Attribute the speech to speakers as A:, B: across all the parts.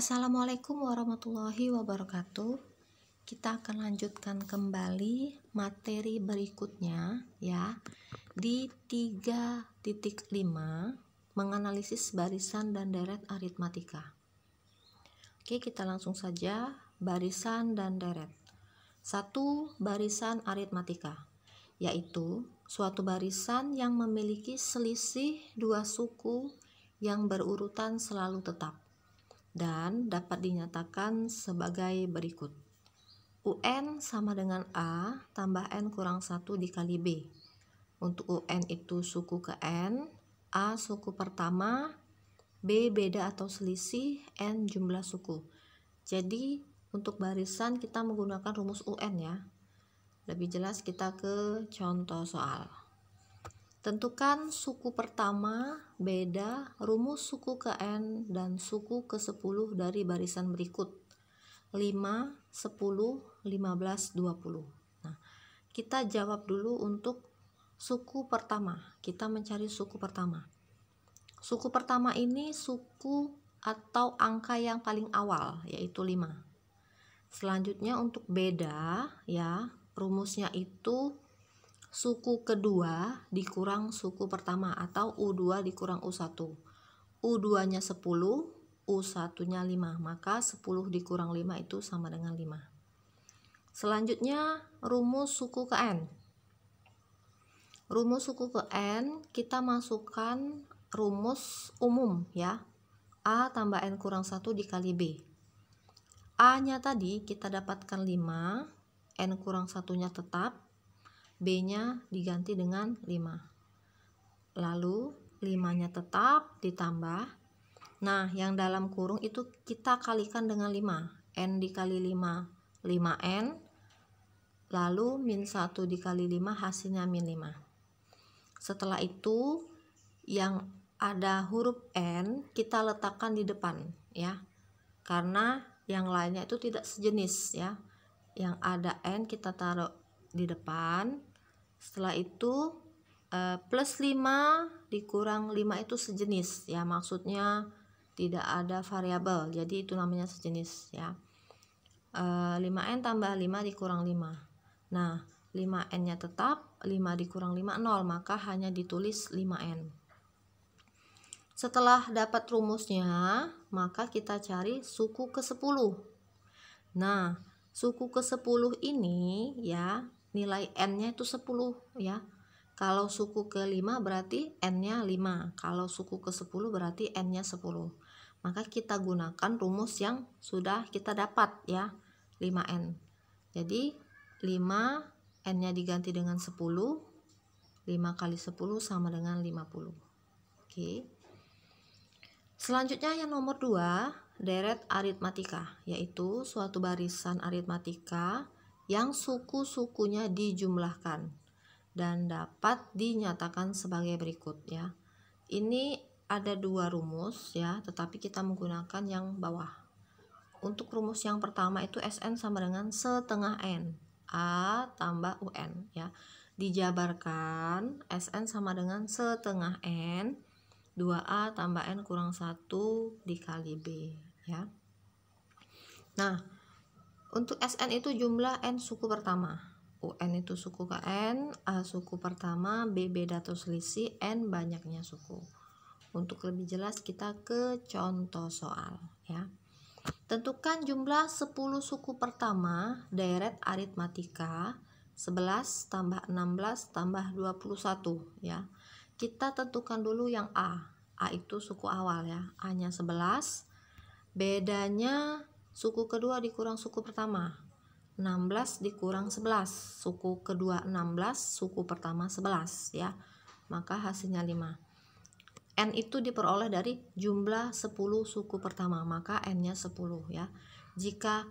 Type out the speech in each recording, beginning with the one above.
A: Assalamualaikum warahmatullahi wabarakatuh. Kita akan lanjutkan kembali materi berikutnya ya, di 3.5 menganalisis barisan dan deret aritmatika. Oke, kita langsung saja. Barisan dan deret. 1. Barisan aritmatika, yaitu suatu barisan yang memiliki selisih dua suku yang berurutan selalu tetap dan dapat dinyatakan sebagai berikut. UN sama dengan A tambah N kurang 1 dikali B. Untuk UN itu suku ke N, A suku pertama, B beda atau selisih, N jumlah suku. Jadi untuk barisan kita menggunakan rumus UN ya. Lebih jelas kita ke contoh soal. Tentukan suku pertama, beda, rumus suku ke N dan suku ke 10 dari barisan berikut. 5, 10, 15, 20. Nah, kita jawab dulu untuk suku pertama. Kita mencari suku pertama. Suku pertama ini suku atau angka yang paling awal, yaitu 5. Selanjutnya untuk beda ya, rumusnya itu suku kedua dikurang suku pertama atau U2 dikurang U1. U2 nya 10, U1 nya 5, maka 10 dikurang 5 itu sama dengan 5. Selanjutnya rumus suku ke N. Rumus suku ke N kita masukkan rumus umum ya, A tambah N kurang 1 dikali B. A nya tadi kita dapatkan 5, N kurang 1 nya tetap, B nya diganti dengan 5. Lalu 5 nya tetap ditambah. Nah, yang dalam kurung itu kita kalikan dengan 5. N dikali 5, 5N. Lalu min 1 dikali 5 hasilnya min 5. Setelah itu yang ada huruf N kita letakkan di depan ya. Karena yang lainnya itu tidak sejenis ya. Yang ada N kita taruh di depan. Setelah itu plus 5 dikurang 5 itu sejenis ya, maksudnya tidak ada variabel, jadi itu namanya sejenis ya. 5N tambah 5 dikurang 5. Nah, 5N nya tetap, 5 dikurang 5 0, maka hanya ditulis 5N. Setelah dapat rumusnya, maka kita cari suku ke 10. Nah, suku ke 10 ini ya, nilai N-nya itu 10 ya. Kalau suku ke 5 berarti N-nya 5. Kalau suku ke 10 berarti N-nya 10. Maka kita gunakan rumus yang sudah kita dapat ya, 5N. Jadi 5, N-nya diganti dengan 10. 5 kali 10 sama dengan 50. Oke. Selanjutnya yang nomor 2, deret aritmatika, yaitu suatu barisan aritmatika yang suku-sukunya dijumlahkan dan dapat dinyatakan sebagai berikut ya. Ini ada dua rumus ya, tetapi kita menggunakan yang bawah. Untuk rumus yang pertama itu Sn sama dengan setengah N, A tambah UN ya. Dijabarkan Sn sama dengan setengah N, 2A tambah N kurang 1 dikali B ya. Nah, untuk Sn itu jumlah N suku pertama, UN itu suku ke N, A suku pertama, B beda atau selisih, N banyaknya suku. Untuk lebih jelas kita ke contoh soal ya. Tentukan jumlah 10 suku pertama deret aritmatika 11 tambah 16 tambah 21 ya. Kita tentukan dulu yang A. A itu suku awal ya, A nya 11. Bedanya suku kedua dikurang suku pertama, 16 dikurang 11. Suku kedua 16, suku pertama 11 ya. Maka hasilnya 5. N itu diperoleh dari jumlah 10 suku pertama, maka N nya 10 ya. Jika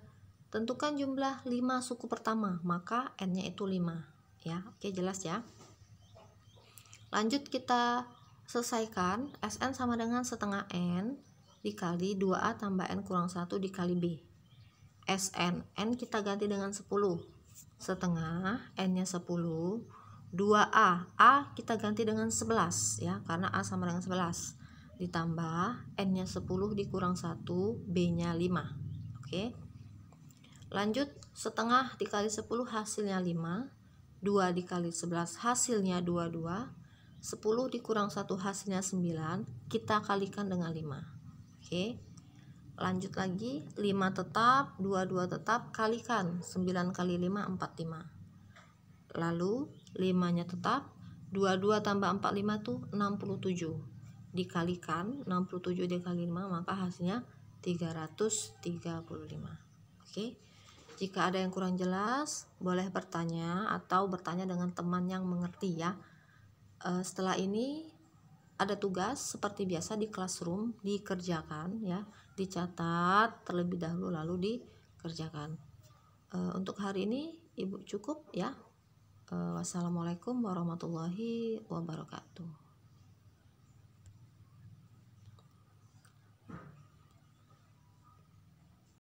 A: tentukan jumlah 5 suku pertama, maka N nya itu 5 ya. Oke, jelas ya. Lanjut kita selesaikan. Sn sama dengan setengah N dikali 2A tambah N kurang 1 dikali B. Sn, N kita ganti dengan 10. Setengah, N nya 10. 2A, A kita ganti dengan 11 ya, karena A sama dengan 11. ditambah N-nya 10 dikurang 1, B-nya 5. Oke. Lanjut, setengah dikali 10 hasilnya 5, 2 dikali 11 hasilnya 22, 10 dikurang 1 hasilnya 9, kita kalikan dengan 5. Oke. Lanjut lagi, 5 tetap, 22 tetap, kalikan 9 kali 5, 45. Lalu 5-nya tetap, 22 tambah 45 tuh 67. Dikalikan 67 dikali 5, maka hasilnya 335. Oke. Jika ada yang kurang jelas, boleh bertanya atau bertanya dengan teman yang mengerti ya. Setelah ini ada tugas seperti biasa di classroom, dikerjakan ya, dicatat terlebih dahulu lalu dikerjakan. Untuk hari ini Ibu cukup ya. Wassalamualaikum warahmatullahi wabarakatuh.